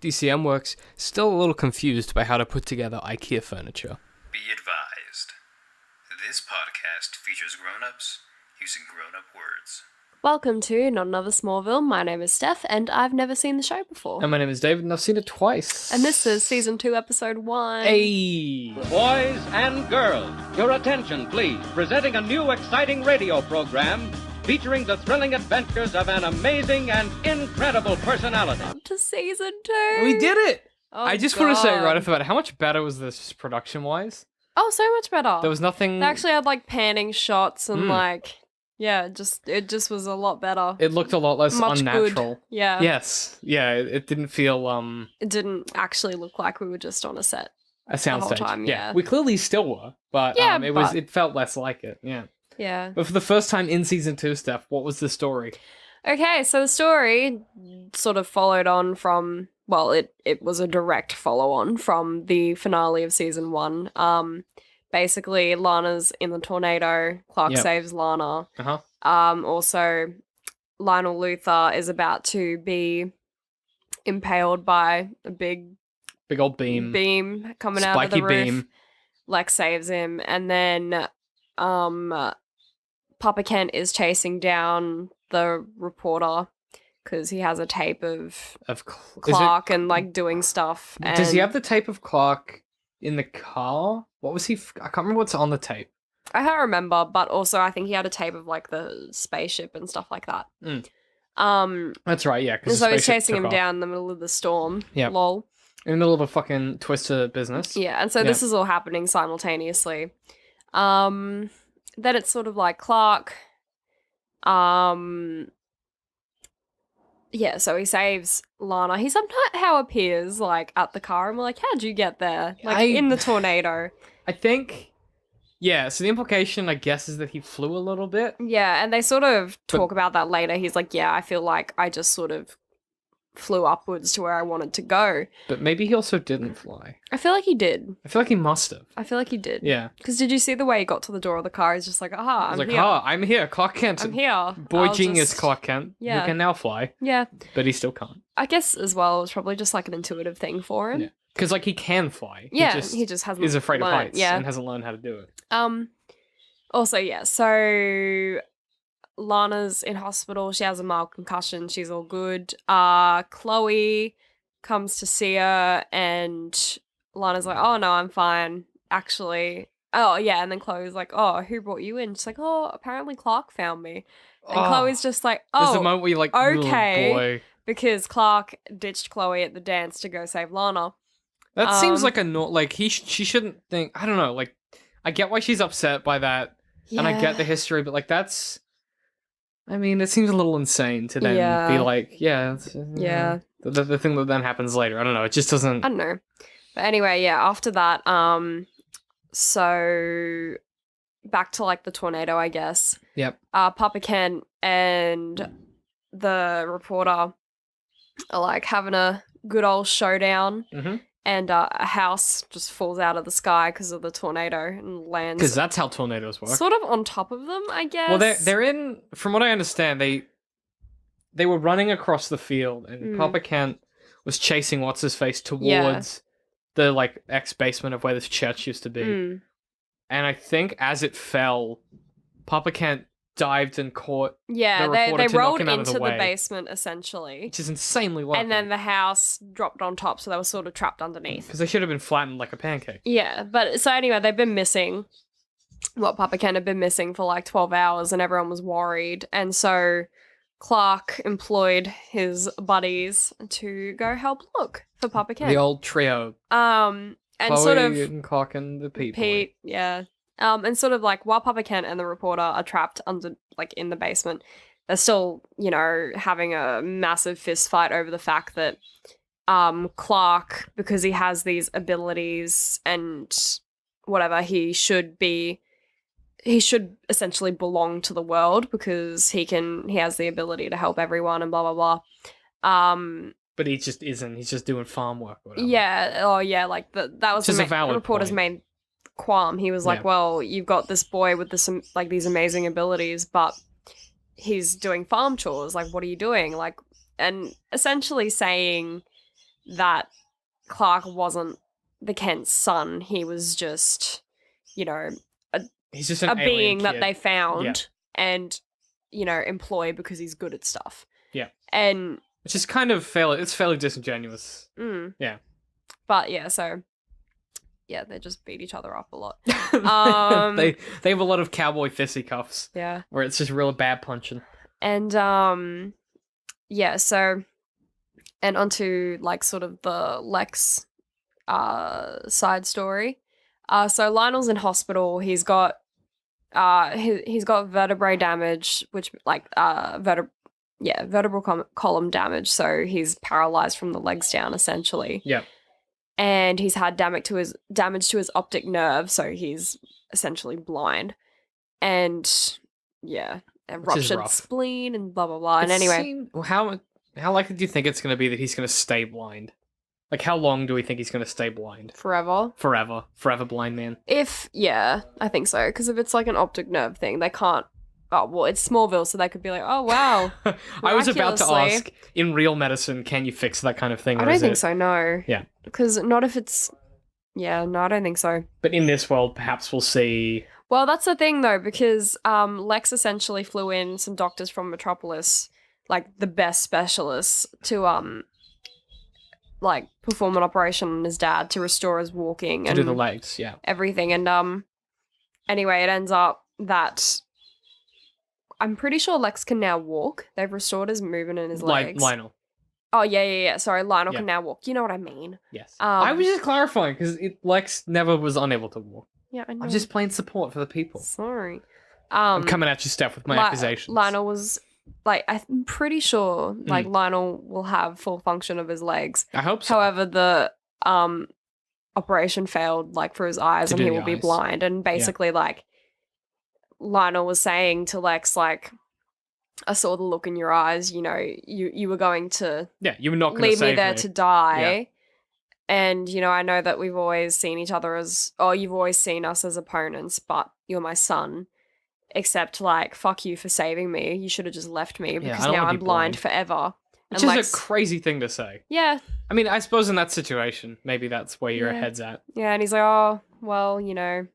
DCM.WORKS, still a little confused by how to put together IKEA furniture. Be advised, this podcast features grown-ups using grown-up words. Welcome to Not Another Smallville. My name is Steph, and I've never seen the show before. And my name is David, and I've seen it twice. And this is Season 2, Episode 1. Hey! Boys and girls, your attention, please. Presenting a new exciting radio program featuring the thrilling adventures of an amazing and incredible personality. Up to Season 2. We did it! Oh, I just want to say God. right off the bat, how much better was this production-wise? Oh, so much better. There was nothing... They actually had, like, panning shots and, yeah, it just was a lot better. It looked a lot less Much unnatural. Good. Yeah. Yes. Yeah, it didn't feel, It didn't actually look like we were just on a set. a soundstage. time, yeah. We clearly still were, but Yeah, it felt less like it, yeah. Yeah. But for the first time in Season 2, Steph, what was the story? Okay, so the story sort of followed on from, well, it was a direct follow-on from the finale of Season 1. Basically, Lana's in the tornado, Clark saves Lana. Uh-huh. Also, Lionel Luthor is about to be impaled by a big Old beam. coming out of the Spiky roof. beam. Lex saves him, and then Papa Kent is chasing down the reporter because he has a tape of Clark and like doing stuff. And Does he have the tape of Clark in the car? What was he? I can't remember what's on the tape. I can't remember, but also I think he had a tape of like the spaceship and stuff like that. That's right, yeah. So he's chasing him down in the middle of the storm. Yep. Lol. In the middle of a fucking Twister business. Yeah, and so this is all happening simultaneously. Then it's sort of like Clark. Yeah, so he saves Lana. He somehow appears like at the car, and we're like, "How'd you get there?" Like in the tornado. I think. Yeah. So the implication, I guess, is that he flew a little bit. Yeah, and they sort of talk about that later. He's like, "Yeah, I feel like I just sort of flew upwards to where I wanted to go." But maybe he also didn't fly. I feel like he did. I feel like he must have. I feel like he did. Yeah. Because did you see the way he got to the door of the car? He's just like, "Aha, I'm here. I'm here, Clark Kent. I'm here. Boy I'll genius just-" Clark Kent. Yeah. Who can now fly. Yeah. But he still can't. I guess as well, it was probably just like an intuitive thing for him. Yeah. Because like he can fly. Yeah, he just hasn't is afraid of learned, heights yeah. and hasn't learned how to do it. Also, yeah, so Lana's in hospital. She has a mild concussion. She's all good. Chloe comes to see her, and Lana's like, "Oh, no, I'm fine, actually." Oh, yeah, and then Chloe's like, "Oh, who brought you in?" She's like, "Oh, apparently Clark found me." And Chloe's just like, There's the "Oh, moment where you're like, okay." "Oh, boy. Because Clark ditched Chloe at the dance to go save Lana. That seems like she shouldn't think, I don't know, like, I get why she's upset by that, and I get the history, but like that's, I mean, it seems a little insane to then be like, the thing that then happens later. I don't know, it just doesn't. I don't know. But anyway, yeah, after that, so back to like the tornado, I guess. Yep. Papa Kent and the reporter are like having a good old showdown. Mm-hmm. And a house just falls out of the sky because of the tornado and lands. Because that's how tornadoes work. Sort of on top of them, I guess. Well, they're in, from what I understand, they were running across the field, and Papa Kent was chasing what's-his-face towards the, like, ex-basement of where this church used to be. And I think as it fell, Papa Kent dived and caught the reporter they to knock rolled him out of into the the way, basement, essentially. which is insanely lucky. And then the house dropped on top, so they were sort of trapped underneath. Because they should have been flattened like a pancake. Yeah, but so anyway, they've been missing. What Papa Kent had been missing for like 12 hours, and everyone was worried. And so Clark employed his buddies to go help look for Papa Kent. The old trio. And Chloe sort of and Clark and the Pete. Pete, yeah. And sort of like while Papa Kent and the reporter are trapped under, like, in the basement, they're still, you know, having a massive fist fight over the fact that Clark, because he has these abilities and whatever, he should essentially belong to the world because he has the ability to help everyone and blah blah blah. But he just isn't. He's just doing farm work or whatever. Yeah. Oh yeah. Like that was the reporter's main qualm. He was like, well, you've got this boy with this like these amazing abilities, but he's doing farm chores. Like, what are you doing? Like, and essentially saying that Clark wasn't the Kent's son. He was just, you know, He's just an a alien being that kid. they found Yeah. and, you know, employ because he's good at stuff. Yeah. And Which is kind of fairly disingenuous. Yeah. But yeah, so yeah, they just beat each other up a lot. They have a lot of cowboy fisticuffs. Yeah. Where it's just real bad punching. And yeah, so and onto like sort of the Lex side story. So Lionel's in hospital. He's got he's got vertebrae damage, which like vertebral column damage. So he's paralyzed from the legs down, essentially. Yeah. And he's had damage to his optic nerve, so he's essentially blind. And yeah, a Which is ruptured rough. spleen and blah blah blah. And anyway, how likely do you think it's going to be that he's going to stay blind? Like, how long do we think he's going to stay blind? forever. Forever blind man. Yeah, I think so. Because if it's like an optic nerve thing, they can't. Oh well, it's Smallville, so they could be like, oh wow. I was about to Miraculously. ask, in real medicine, can you fix that kind of thing? I or don't is think it- so. No. Yeah. Because not if it's. Yeah, no, I don't think so. But in this world, perhaps we'll see. Well, that's the thing though, because Lex essentially flew in some doctors from Metropolis, like the best specialists, to like perform an operation on his dad to restore his walking To and do the legs, yeah. everything. And anyway, it ends up that I'm pretty sure Lex can now walk. They've restored his movement in his legs. Lionel. Oh yeah. Sorry, Lionel Yeah. can now walk. You know what I mean? Yes. I Um, was just clarifying because Lex never was unable to walk. Yeah, I know. I'm just playing support for the people. sorry. I'm coming at you, Steph, with my accusations. Lionel was like, I'm pretty sure like Lionel will have full function of his legs. I hope so. However, the operation failed like for his eyes, To and do he the will be eyes. blind. And basically, like Lionel was saying to Lex, like, I saw the look in your eyes. You know, you were going to Yeah, you were not going to leave save me there me. to die. And, you know, I know that we've always seen each other as, oh, you've always seen us as opponents, but you're my son. Except, like, fuck you for saving me. You should have just left me because I don't now wanna I'm be blind blind. forever. Which And is Lex- a crazy thing to say. yeah, I mean, I suppose in that situation, maybe that's where your Yeah. head's at. yeah. And he's like, oh, well, you know.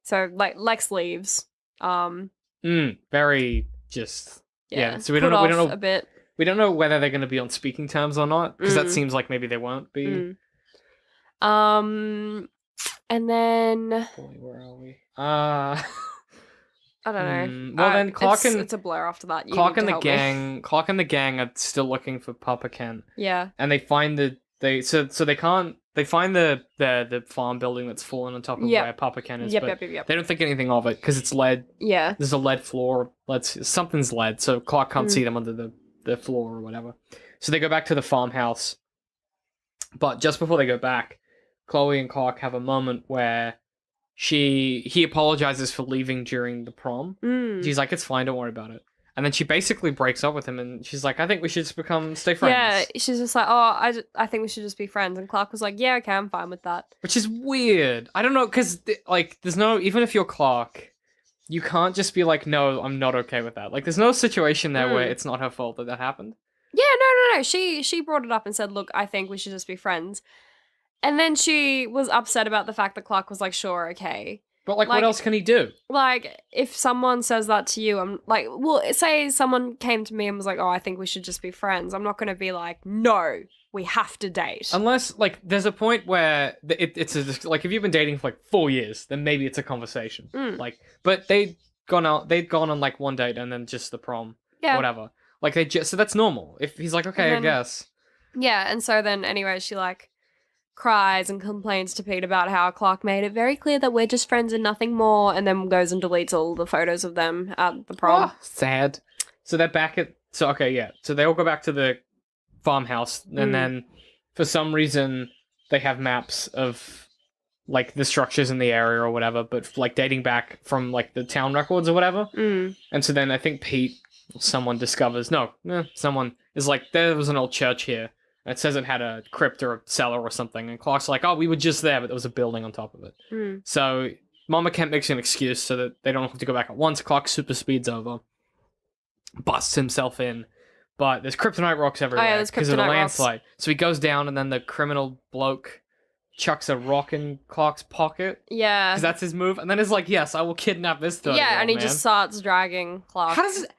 So, like, Lex leaves. Very just... Yeah, so we put don't know off a bit. We don't know whether they're going to be on speaking terms or not, because that Mm. seems like maybe they won't be. And then Boy, where are we? I don't know. Well, then Clark and it's a blur after that. You Clark need and to the help me. gang, Clark and the gang are still looking for Papa Kent, Yeah. and they find so they can't. They find the farm building that's fallen on top of Yep. where Papa Kent is, Yep. but Yep. they don't think anything of it because it's lead. Yeah. There's a lead floor. Something's lead, so Clark can't see them under the floor or whatever. So they go back to the farmhouse, but just before they go back, Chloe and Clark have a moment where he apologizes for leaving during the prom. She's like, "It's fine, don't worry about it." And then she basically breaks up with him, and she's like, "I think we should just stay friends." Yeah, she's just like, oh, I think we should just be friends. And Clark was like, yeah, okay, I'm fine with that. Which is weird. I don't know, because like, there's no, even if you're Clark, you can't just be like, "No, I'm not okay with that." Like, there's no situation there where it's not her fault that happened. Yeah, no. She brought it up and said, look, I think we should just be friends. And then she was upset about the fact that Clark was like, sure, okay. But like, Like- what else can he do? Like, if someone says that to you, I'm like, well, say someone came to me and was like, oh, I think we should just be friends. I'm not going to be like, no, we have to date. Unless, like, there's a point where like, if you've been dating for like 4 years, then maybe it's a conversation. Like, but they'd gone on like one date and then just the prom, Yeah. whatever. Like, so that's normal. If he's like, okay, I And then- guess. Yeah, and so then anyway, she like cries and complains to Pete about how Clark made it very clear that we're just friends and nothing more, and then goes and deletes all the photos of them at the prom. Oh, sad. So they're back at, so they all go back to the farmhouse, and then for some reason they have maps of like the structures in the area or whatever, but like dating back from like the town records or whatever. And so then I think someone discovers, someone is like, there was an old church here. And it says it had a crypt or a cellar or something. And Clark's like, oh, we were just there, but there was a building on top of it. So Mama Kent makes an excuse so that they don't have to go back at once. Clark super speeds over, busts himself in. but there's kryptonite rocks everywhere there's because of the kryptonite rocks. landslide. So he goes down, and then the criminal bloke chucks a rock in Clark's pocket Yeah. because that's his move. And then it's like, yes, I will kidnap this 30-year-old Yeah, and he man. just starts dragging Clark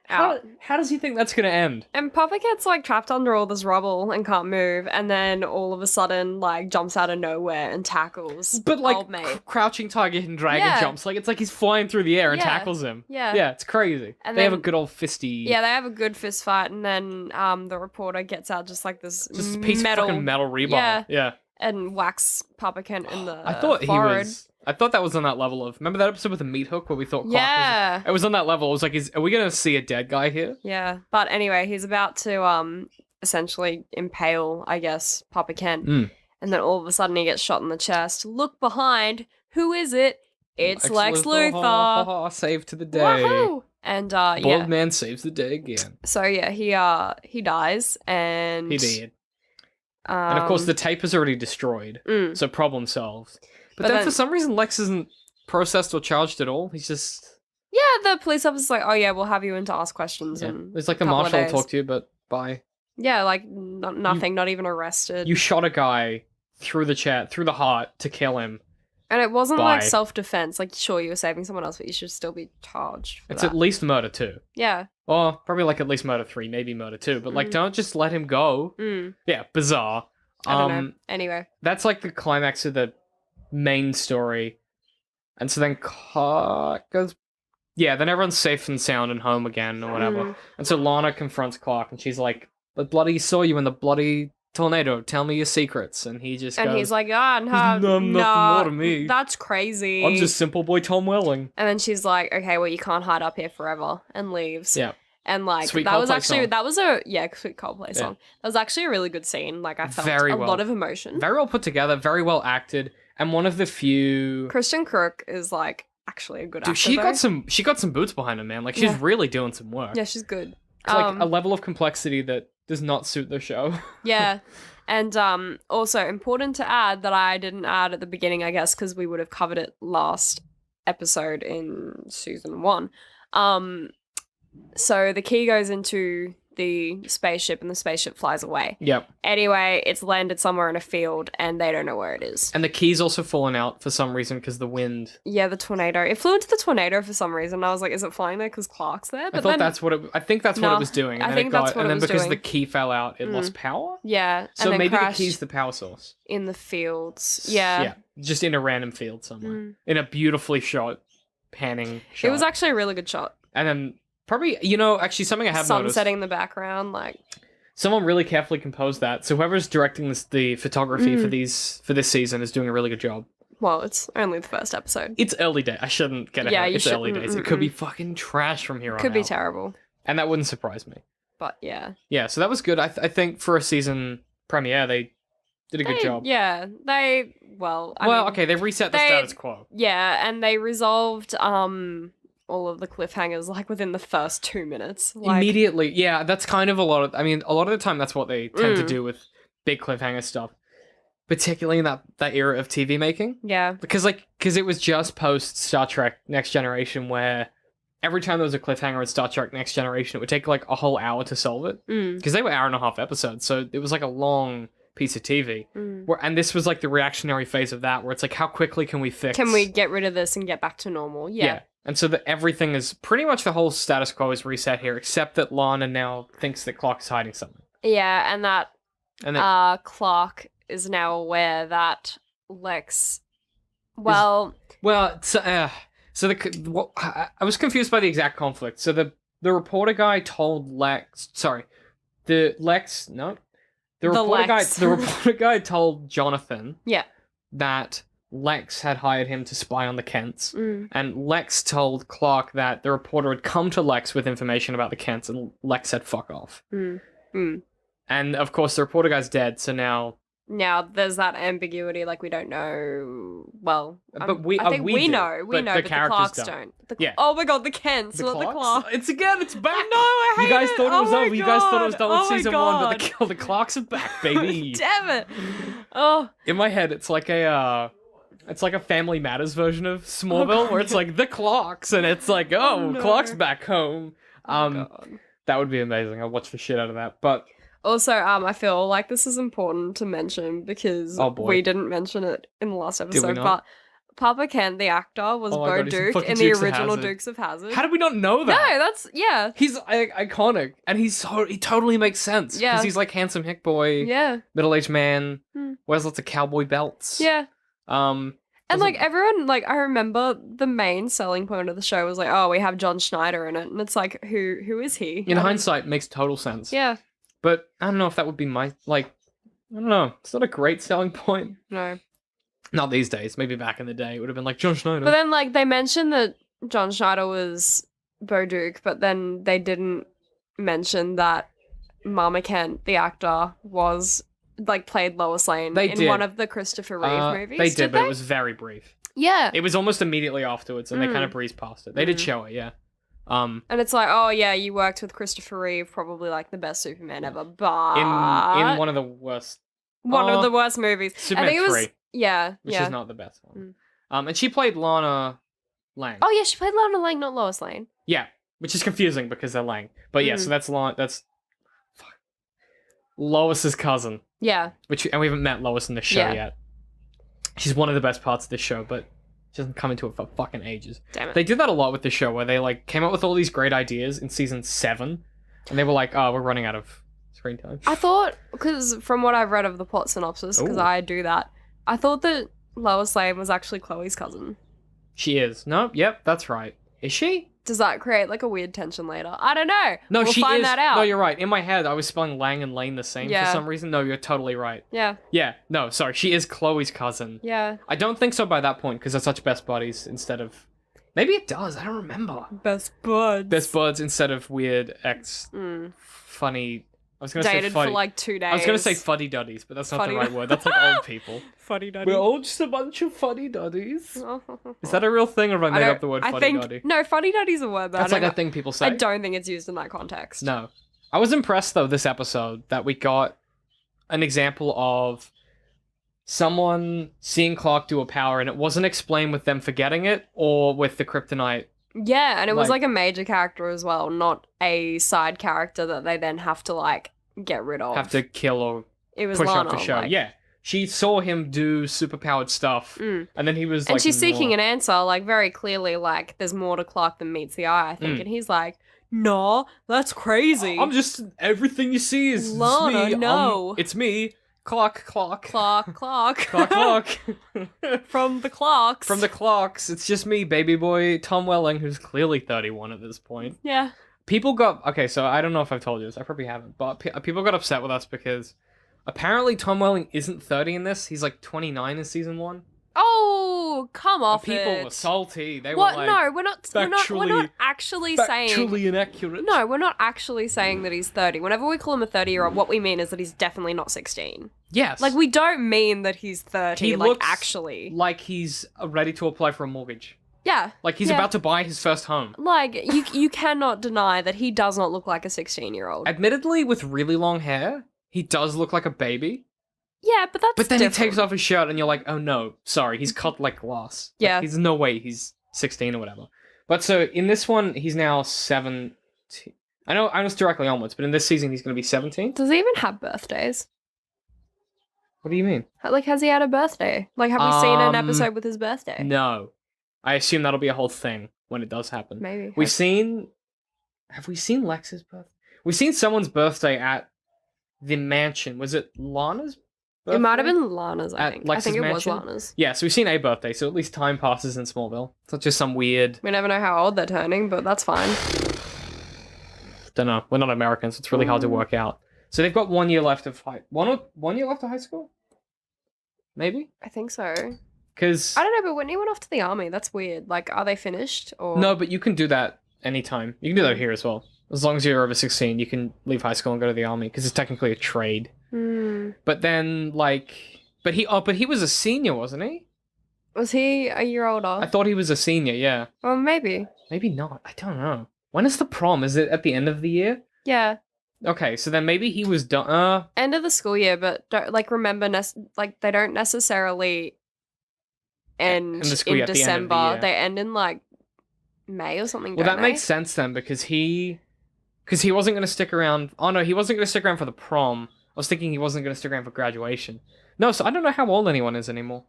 How does he think that's going to end? And Papa gets, like, trapped under all this rubble and can't move, and then all of a sudden, like, jumps out of nowhere and tackles But like old mate. Crouching Tiger, Hidden Dragon Yeah. jumps. Like it's like he's flying through the air and Yeah. tackles him. Yeah. Yeah, it's crazy. And they have a then- good old fisty. Yeah, they have a good fist fight, and then the reporter gets out just, like, this Just a piece of fucking metal rebar. Yeah. Yeah. and whacks Papa Kent in the I thought forehead. I thought that was on that level of. Remember that episode with the meat hook where we thought Clark Yeah. was. It was on that level. It was like, are we gonna see a dead guy here? Yeah, but anyway, he's about to essentially impale, I guess, Papa Kent, Mm. and then all of a sudden he gets shot in the chest. Look behind. Who is it? It's Lex Luthor. Saved to the day. Woohoo! And Bald yeah, man saves the day again. so yeah, he dies, and He did. And of course, the tape is already destroyed, mm, so problem solved. But But then then- for some reason, Lex isn't processed or charged at all. He's just. yeah, the police officer's like, oh yeah, we'll have you in to ask questions, Yeah. and It's like the couple of marshal will days. talk to you, but bye. yeah, like nothing, not even arrested, You shot a guy through the heart to kill him. and it wasn't like Bye. self-defense. Like, sure, you were saving someone else, but you should still be charged. For It's that. at least murder 2. Yeah. Or probably like at least murder 3, maybe murder 2. But like, Mm. don't just let him go. Mm, Yeah, bizarre. I don't know. Anyway. That's like the climax of the main story. And so then Clark goes. Yeah, then everyone's safe and sound and home again or whatever. Mm. And so Lana confronts Clark and she's like, "The bloody saw you in the bloody tornado. Tell me your secrets." And he just And goes, he's like, no, nothing more to me. That's crazy. "I'm just simple boy Tom Welling." And then she's like, okay, well, you can't hide up here forever, and leaves. Yeah. And like Sweet that was Coldplay actually song. sweet Coldplay Yeah. song. That was actually a really good scene. Like I felt Very a well. lot of emotion. Very well put together, very well acted, and one of the few. Christian Crook is like actually a good Dude, actor. she though. got some boots behind her, man. Like she's Yeah. really doing some work. Yeah, she's good. It's like a level of complexity that does not suit the show. Yeah. And also important to add that I didn't add at the beginning, I guess, because we would have covered it last episode in season 1. So the key goes into the spaceship and the spaceship flies away. Yep. Anyway, it's landed somewhere in a field and they don't know where it is. And the key's also fallen out for some reason because the wind. Yeah, the tornado. It flew into the tornado for some reason. I was like, is it flying there because Clark's there? I thought that's what it. I think that's what No, it was doing. And I then think it got, that's what and it then was because doing. the key fell out, it lost power. Yeah. So and then maybe the crashed key's the power source. in the fields. Yeah. Yeah. Just in a random field somewhere. Mm. In a beautifully shot, panning shot. It was actually a really good shot. And then probably, actually something I have noticed. Sunsetting in the background, like Someone really carefully composed that. So whoever's directing the photography for this season is doing a really good job. well, it's only the first episode. It's early day. I shouldn't get ahead. Yeah, you It's early shouldn't, days. It could be fucking trash from here on Could be out. terrible. And that wouldn't surprise me. But yeah. Yeah, so that was good. I think for a season premiere, they did a good job. Yeah. I mean, Okay, they reset the they- status quo. Yeah, and they resolved all of the cliffhangers like within the first 2 minutes. Like, Immediately. Yeah, that's kind of a lot of the time that's what they tend to do with big cliffhanger stuff. Particularly in that era of TV making. Yeah. Because it was just post Star Trek Next Generation where every time there was a cliffhanger in Star Trek Next Generation, it would take like a whole hour to solve it. Mm. Because they were hour and a half episodes, so it was like a long piece of TV. Mm. And this was like the reactionary phase of that, where it's like, how quickly can we fix? Can we get rid of this and get back to normal? Yeah. And so that everything is pretty much the whole status quo is reset here, except that Lana now thinks that Clark is hiding something. Yeah, and that And then, Clark is now aware that Lex. Well, I was confused by the exact conflict. So the reporter guy told Lex. Sorry, the reporter guy told Jonathan. Yeah. That Lex had hired him to spy on the Kents, mm, and Lex told Clark that the reporter had come to Lex with information about the Kents, and Lex said "fuck off." mm, mm. And of course, the reporter guy's dead, so now. Now there's that ambiguity, like we don't know. Well, But I think we we do, know, but the but the characters Clarks don't. don't. Yeah. Oh my god, the Kents, not the Clarks. It's back. No, I hate You guys it. thought it was Oh my over. You guys thought it was done with God. Oh my season 1, but God. the Clarks are back, baby. Damn it! Oh, In my head, it's like a Family Matters version of Smallville, God. where it's like the Clarks, and it's like, oh, no. Clark's back home. God. That would be amazing. I'll watch the shit out of that. But Also, I feel like this is important to mention because Oh, boy. we didn't mention it in the last we episode, not? but Papa Kent, the actor, was Oh my Bo God, he's in Duke fucking in the Dukes of original Hazzard. Dukes of Hazzard. how did we not know No, that? that's, yeah. He's iconic, and he totally makes sense. Yeah. Because he's like handsome hick boy, Yeah. middle-aged man, Hmm. wears lots of cowboy belts. Yeah. Um, And, doesn't- like, everyone, like, I remember the main selling point of the show was like, oh, we have John Schneider in it. And it's like, who is he? in hindsight, makes total sense. Yeah. But I don't know if that would be I don't know. It's not a great selling point. No. Not these days. Maybe back in the day, it would have been like John Schneider. But then, like, they mentioned that John Schneider was Bo Duke, but then they didn't mention that Mama Kent, the actor, was, like, played Lois Lane They in did. one of the Christopher Reeve movies. They did, but it was very brief. Yeah. It was almost immediately afterwards, and they kind of breezed past it. They did show it, yeah. And it's like, oh, yeah, you worked with Christopher Reeve, probably, like, the best Superman ever, but... in one of the worst, One of the worst movies. Superman I think it was... 3, Yeah, which yeah. is not the best one. And she played Lana Lang. Oh, yeah, she played Lana Lang, not Lois Lane. Yeah, which is confusing because they're Lang. But yeah, so that's fuck. Lois's cousin. Yeah. And we haven't met Lois in the show Yeah. yet. She's one of the best parts of this show, but she doesn't come into it for fucking ages. Damn it. They did that a lot with the show, where they like came up with all these great ideas in season 7, and they were like, "Oh, we're running out of screen time." I thought, because from what I've read of the plot synopsis, because Ooh. I do that, I thought that Lois Lane was actually Chloe's cousin. She is. No, yep, that's right. Is she? Does that create like a weird tension later? I don't know. No, we'll she find is. that out. No, you're right. In my head, I was spelling Lang and Lane the same Yeah. for some reason. No, you're totally right. Yeah. Yeah, no, sorry. She is Chloe's cousin. Yeah. I don't think so by that point, because they're such best buddies instead of... Maybe it does. I don't remember. Best buds. Best buds instead of weird funny... I was going to say Dated fuddy. for like 2 days. I was going to say fuddy-duddies, but that's not the Fuddy- right word. That's like old people. Fuddy duddy. We're all just a bunch of fuddy-duddies. Is that a real thing, or have I made up the word fuddy-duddy? No, fuddy duddy's a word, but That's I like don't a thing people say. I don't think it's used in that context. No. I was impressed, though, this episode, that we got an example of someone seeing Clark do a power, and it wasn't explained with them forgetting it, or with the kryptonite. Yeah, and it was Like- like a major character as well, not a side character that they then have to like get rid of. Have to kill or It was push Lana, up for show. like- Yeah. She saw him do superpowered stuff, and then he was like... And she's seeking "Mwah." an answer, like, very clearly, like, there's more to Clark than meets the eye, I think. And he's like, no, that's crazy. I'm just... Everything you see is Lana, me. no. It's me. Clark. Clark. Clark. From the Clarks. From the Clarks. It's just me, baby boy Tom Welling, who's clearly 31 at this point. Yeah. People got... Okay, so I don't know if I've told you this. I probably haven't. But people got upset with us because apparently Tom Welling isn't 30 in this. He's like 29 in season 1. Oh, come off People it. were salty. They What? were like... No, we're not factually- actually saying... Factually inaccurate. No, we're not actually saying that he's 30. Whenever we call him a 30-year-old, what we mean is that he's definitely not 16. Yes. Like, we don't mean that he's 30, He like, looks actually. like he's ready to apply for a mortgage. Yeah. Like he's Yeah. about to buy his first home. Like, you cannot deny that he does not look like a 16-year-old. Admittedly, with really long hair, he does look like a baby. Yeah, but that's But then different. he takes off his shirt and you're like, oh no, sorry, he's cut like glass. Like, Yeah. there's no way he's 16 or whatever. But so in this one, he's now 17. I know it's directly onwards, but in this season, he's going to be 17. Does he even have birthdays? What do you mean? Like, has he had a birthday? Like, have we seen an episode with his birthday? No. I assume that'll be a whole thing when it does happen. Maybe. Have we seen Lex's birthday? We've seen someone's birthday at the mansion. Was it Lana's birthday? It might have been Lana's, I At think. I Lex's think it mansion? was Lana's. Yeah, so we've seen a birthday, so at least time passes in Smallville. It's not just some weird... We never know how old they're turning, but that's fine. Don't know. We're not Americans. It's really hard to work out. So they've got 1 year left of one year left of high school? Maybe? I think so. Because... I don't know, but when he went off to the army, that's weird. Like, are they finished? Or No, but you can do that anytime. You can do that here as well. As long as you're over 16, you can leave high school and go to the army, because it's technically a trade. But then, like... But he was a senior, wasn't he? Was he a year older? I thought he was a senior, yeah. Well, maybe. Maybe not. I don't know. When is the prom? Is it at the end of the year? Yeah. Okay, so then maybe he was done... End of the school year, but don't, like, remember, like, they don't necessarily end the school year in at the end of the December. year. They end in, like, May or something, Well, don't that they? makes sense then, because he Because he wasn't going to stick around. Oh, no, he wasn't going to stick around for the prom. I was thinking he wasn't going to stick around for graduation. No, so I don't know how old anyone is anymore.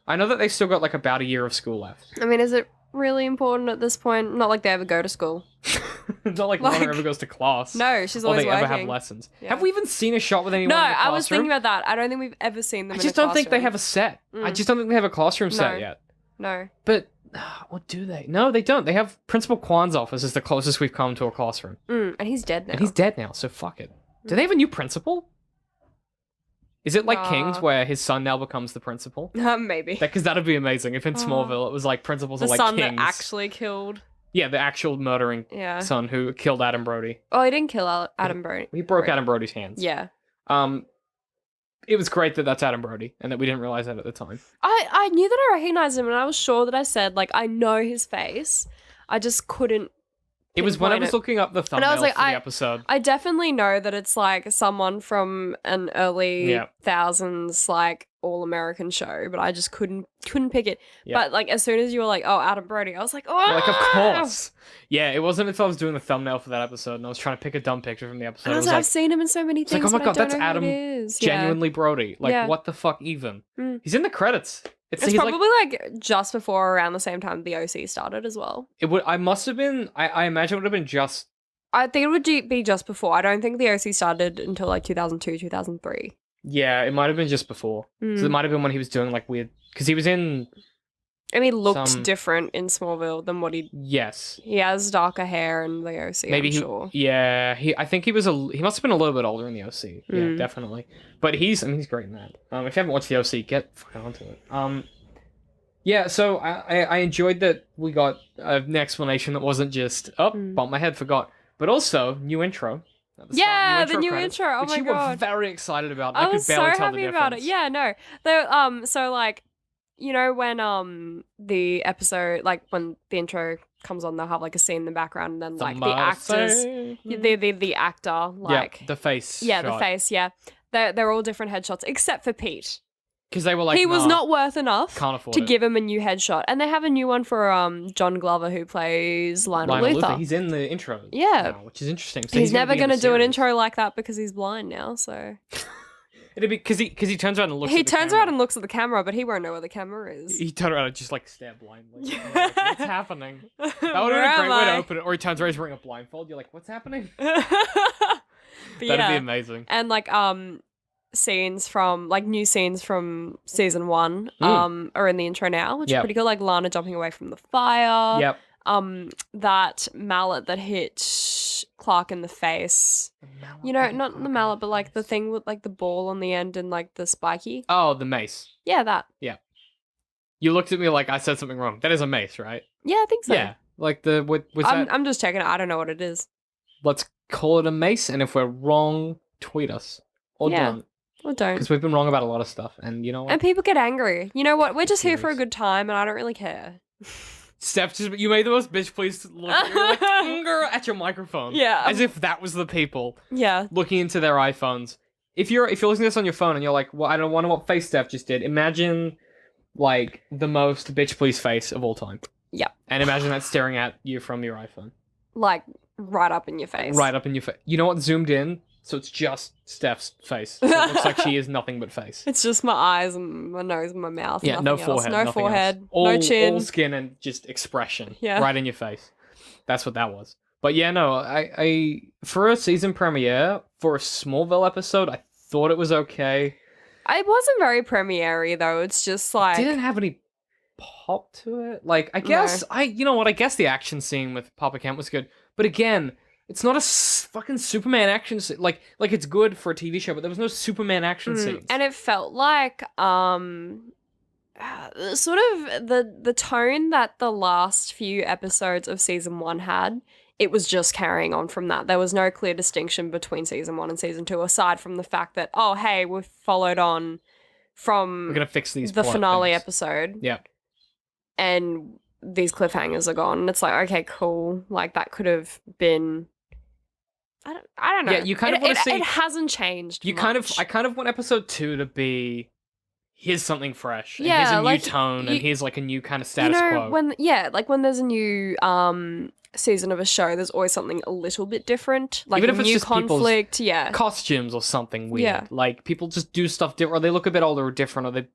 I know that they've still got, like, about a year of school left. I mean, is it really important at this point? Not like they ever go to school. It's not like Lana ever goes to class. No, she's or always they working. ever have lessons. Yeah. Have we even seen a shot with anyone No, in the classroom? I was thinking about that. I don't think we've ever seen them I just don't think they have a set. I just don't think they have a classroom set yet. No. But, what do they? No, they don't. They have Principal Kwan's office is the closest we've come to a classroom. And he's dead now. And he's dead now, so fuck it. Do they have a new principal? Is it like Kings, where his son now becomes the principal? Maybe. Because that'd be amazing if in Smallville it was like principals The are like son kings. that actually killed. Yeah, the actual murdering son who killed Adam Brody. Oh, he didn't kill Adam Brody. He broke Adam Brody's hands. Yeah. It was great that that's Adam Brody and that we didn't realize that at the time. I knew that I recognized him and I was sure that I said, like, I know his face. I just couldn't. It was when I was pinpoint looking up the thumbnail I was like, for the episode. I definitely know that it's like someone from an early thousands like all-American show, but I just couldn't pick it. Yeah. But like as soon as you were like, oh, Adam Brody, I was like, oh, Like, of course. Yeah, it wasn't until I was doing the thumbnail for that episode and I was trying to pick a dumb picture from the episode. And I was like, I've seen him in so many things. It's like, oh my but god, I don't that's know who Adam it is. genuinely Brody. Like, what the fuck even? He's in the credits. It's probably like just before around the same time the OC started as well. It would. I must have been. I imagine it would have been just. I think it would be just before. I don't think the OC started until like 2002, 2003. Yeah, it might have been just before. So it might have been when he was doing like weird. Because he was in. And he looked different in Smallville than what he. Yes. He has darker hair in the OC. Maybe I'm he. sure. Yeah. He must have been a little bit older in the OC. Yeah, definitely. But he's great in that. If you haven't watched the OC, get fucking onto it. Yeah, so I enjoyed that we got an explanation that wasn't just, bumped my head, forgot. But also, new intro. Yeah, the new credits, intro. Oh which my you god. were very excited about. I could was so barely tell the happy about it. difference. Yeah, no. So like, you know when the episode, like when the intro comes on, they'll have like a scene in the background and then like the actors, the actor, like the face. Yeah, shot. the face, yeah. They're all different headshots except for Pete. Because they were like, he was not worth enough to give him a new headshot. And they have a new one for John Glover who plays Lionel Luthor. He's in the intro. Yeah. Now, which is interesting. So he's never going to do an intro like that because he's blind now, so. It'd be because he turns around and looks at the camera. He turns around and looks at the camera, but he won't know where the camera is. He turns around and just like stare blindly. Like, what's happening? That would have been a great way to open it. Or he turns around, he's wearing a blindfold. You're like, what's happening? That'd be amazing. And like new scenes from season 1 are in the intro now, which is pretty good. Like Lana jumping away from the fire. Yep. That mallet that hit Clark in the face. You know, not the mallet, but like the thing with like the ball on the end and like the spiky. Oh, the mace. Yeah, that. Yeah. You looked at me like I said something wrong. That is a mace, right? Yeah, I think so. Yeah. Like I'm just checking it. I don't know what it is. Let's call it a mace, and if we're wrong, tweet us. Or don't. Or don't. Because we've been wrong about a lot of stuff, and you know what? And people get angry. You know what? We're just here for a good time, and I don't really care. Steph, you made the most bitch please look at your microphone. Yeah. As if that was the people. Yeah. Looking into their iPhones. If you're listening to this on your phone and you're like, well, I don't wonder what face Steph just did. Imagine like the most bitch please face of all time. Yeah. And imagine that staring at you from your iPhone. Like right up in your face. Right up in your face. You know what zoomed in? So it's just Steph's face. So it looks like she is nothing but face. It's just my eyes and my nose and my mouth. Yeah, no forehead. No forehead. All, no chin. All skin and just expression. Yeah. Right in your face. That's what that was. But yeah, no, I for a season premiere, for a Smallville episode, I thought it was okay. It wasn't very premiere-y though. It's just like... It didn't have any pop to it. Like, I guess, you know what, I guess the action scene with Papa Kent was good. But again... It's not a fucking Superman action scene. Like it's good for a TV show, but there was no Superman action scenes. And it felt like sort of the tone that the last few episodes of season 1 had. It was just carrying on from that. There was no clear distinction between season 1 and season 2, aside from the fact that, oh, hey, we've followed on from we're gonna fix these the finale things. episode. Yeah. And these cliffhangers are gone. And it's like, okay, cool. Like that could have been... I don't know. Yeah, you kind of want to see... It hasn't changed I kind of want episode 2 to be here's something fresh. And Yeah, here's a new like, tone, and you- here's like a new kind of status quo. when there's a new season of a show, there's always something a little bit different, like Even a if it's new just people's conflict. Yeah, Costumes or something weird. Yeah. Like, people just do stuff different, or they look a bit older or different, or they,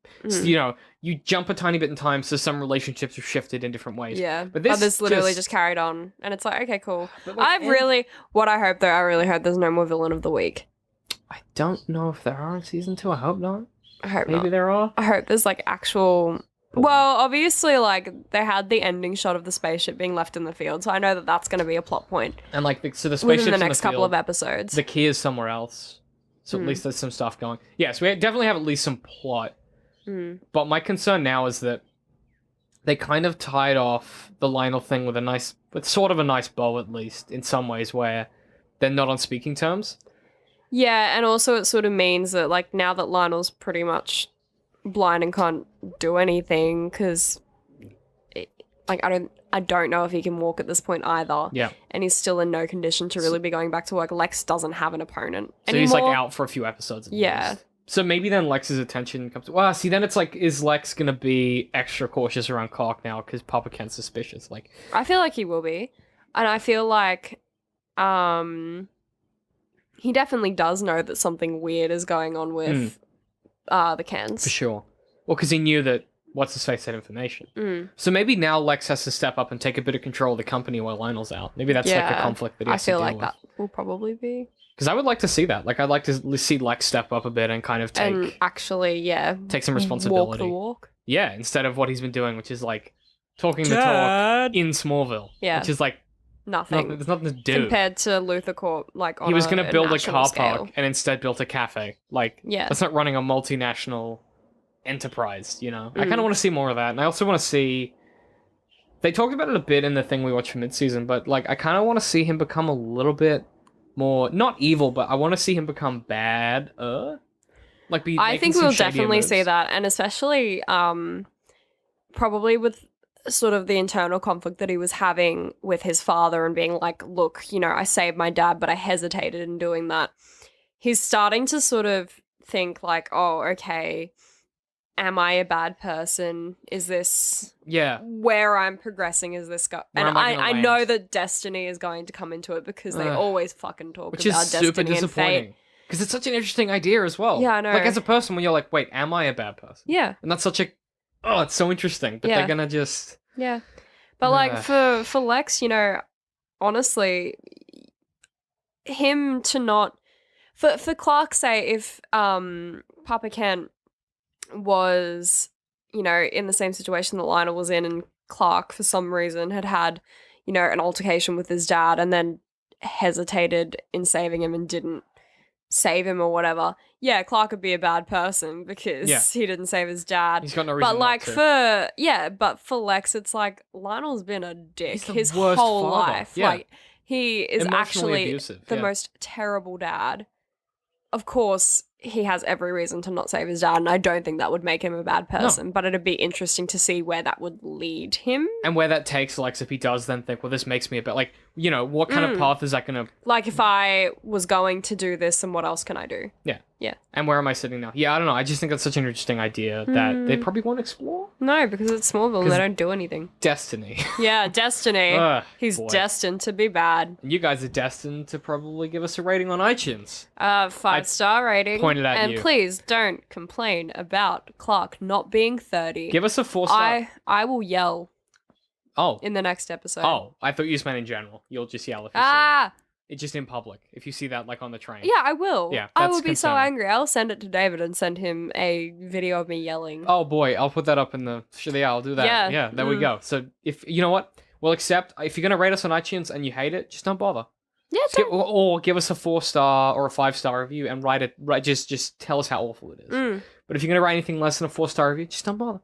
you know, you jump a tiny bit in time, so some relationships are shifted in different ways. yeah. But But this this literally just carried on, and it's like, okay, cool. But, like, What I hope though, I really hope there's no more villain of the week. I don't know if there are in season 2. I hope not. I hope Maybe not. there are. I hope there's like actual. Well, obviously, like they had the ending shot of the spaceship being left in the field, so I know that that's going to be a plot point And like, so the spaceship's within the in next couple field. of episodes. The key is somewhere else. So at least there's some stuff going. Yes, we definitely have at least some plot. But my concern now is that they kind of tied off the Lionel thing with sort of a nice bow, at least, in some ways, where they're not on speaking terms. Yeah, and also it sort of means that like now that Lionel's pretty much blind and can't do anything because like I don't know if he can walk at this point either. Yeah. And he's still in no condition to really be going back to work. Lex doesn't have an opponent So anymore. he's like out for a few episodes. At Yeah. least. So maybe then Lex's attention comes. Well, see, then it's like, is Lex gonna be extra cautious around Clark now because Papa Ken's suspicious? Like, I feel like he will be. And I feel like he definitely does know that something weird is going on with the Kens. for sure. Well, because he knew that what's his face had information. So maybe now Lex has to step up and take a bit of control of the company while Lionel's out. Maybe that's like a conflict that he I has feel to deal like with. that will probably be. Because I would like to see that. Like, I'd like to see Lex step up a bit and kind of And actually, take some walk responsibility. the walk. Yeah, instead of what he's been doing, which is like talking the talk in Smallville. Yeah. Which is like Nothing. there's nothing to do. Compared to Luther Corp, like on He was going to build a national car scale. park and instead built a cafe. Like, Yeah. that's not running a multinational enterprise, you know? I kind Mm. of want to see more of that. And I also want to see... They talked about it a bit in the thing we watched for mid-season, but like, I kind of want to see him become a little bit more... Not evil, but I want to see him become bad. Like, be I making think some we'll shadier definitely see moves. that, and especially probably with sort of the internal conflict that he was having with his father and being like, look, you know, I saved my dad, but I hesitated in doing that. He's starting to sort of think like, oh, okay, am I a bad person? Is this Yeah. where I'm progressing? Is this go? Where And am I gonna I know land? that destiny is going to come into it because they Ugh. always fucking talk Which about is super destiny and fate. disappointing. Because it's such an interesting idea as well. Yeah, I know. Like, as a person, when you're like, wait, am I a bad person? Yeah. And that's such a... Oh, it's so interesting. But Yeah. they're gonna just... Yeah. But like Ugh. for Lex, you know, honestly, him to not for Clark say if Papa Kent was, you know, in the same situation that Lionel was in and Clark for some reason had, you know, an altercation with his dad and then hesitated in saving him and didn't save him or whatever. Yeah, Clark would be a bad person because he didn't save his dad. He's got no reason But like not to. but for Lex, it's like Lionel's been a dick He's the his worst whole father. life. Yeah. Like he is Emotionally actually abusive, the yeah. most terrible dad. Of course, he has every reason to not save his dad, and I don't think that would make him a bad person. But it'd be interesting to see where that would lead him. And where that takes Lex, if he does then think, well, this makes me a bit... Like, you know, what kind of path is that gonna... Like if I was going to do this, and what else can I do? Yeah. Yeah. And where am I sitting now? Yeah, I don't know. I just think that's such an interesting idea that they probably won't explore. No, because it's Smallville and 'Cause- they don't do anything. Destiny. Yeah, destiny. Ugh, He's boy. destined to be bad. And you guys are destined to probably give us a rating on iTunes. 5-star rating. pointed at and you. please don't complain about Clark not being 30. Give us a 4-star. I will yell Oh. in the next episode. Oh, I thought you just meant in general. You'll just yell if you see it. Ah! It's just in public. If you see that, like, on the train. Yeah, I will. Yeah, I that's will be so concerning. angry. I'll send it to David and send him a video of me yelling. Oh, boy. I'll put that up in the... Yeah, I'll do that. Yeah. Yeah, there we go. So, if... You know what? We'll accept... If you're going to rate us on iTunes and you hate it, just don't bother. Yeah, Or give us a 4-star or a 5-star review and write it. Just tell us how awful it is. But if you're gonna write anything less than a 4-star review, just don't bother.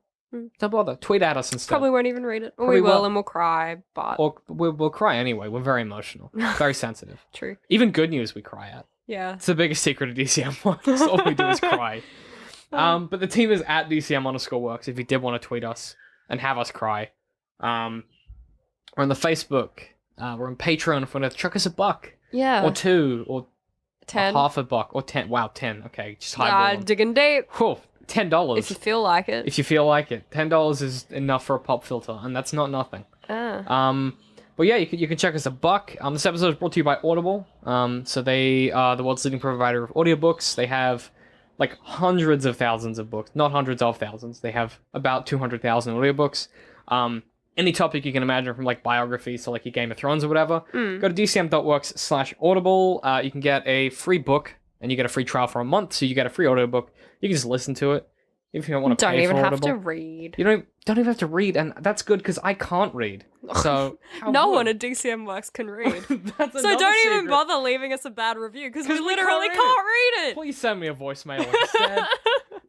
Don't bother. Tweet at us instead. Probably won't even read it. Or Probably we will won't. and we'll cry, but Or we'll cry anyway. We're very emotional, very sensitive. true. Even good news we cry at. Yeah. It's the biggest secret of DCM.WORKS. All we do is cry. But the team is at DCM_WORKS. If you did want to tweet us and have us cry, we're on the Facebook. We're on Patreon. If you want to chuck us $1. Yeah. Or $2, or 10. half $1, or 10. Wow, 10. Okay, just highball. Digging deep. Whew. $10. If you feel like it. If you feel like it. $10 is enough for a pop filter, and that's not nothing. But yeah, you can check us $1. This episode is brought to you by Audible. So they are the world's leading provider of audiobooks. They have like hundreds of thousands of books, not hundreds of thousands. They have about 200,000 audiobooks. Any topic you can imagine, from like biographies to like your Game of Thrones or whatever. Go to DCM.WORKS/Audible. You can get a free book, and you get a free trial for a month. So you get a free audiobook. You can just listen to it. If you don't want to pay for Audible. Don't even have to read. You don't even have to read, and that's good because I can't read. So no one at DCM Works can read. That's so don't secret. even bother leaving us a bad review because we we literally can't can't read it. Please send me a voicemail instead.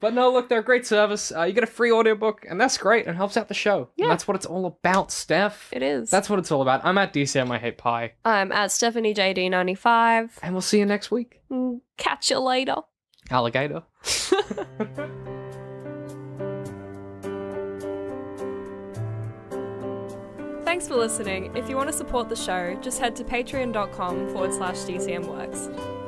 But no, look, they're a great service. You get a free audiobook, and that's great, and helps out the show. Yeah. And that's what it's all about, Steph. It is. That's what it's all about. I'm at DCM I Hate Pie. I'm at StephanieJD95. And we'll see you next week. Catch you later. Alligator. Thanks for listening. If you want to support the show, just head to patreon.com/DCMWorks.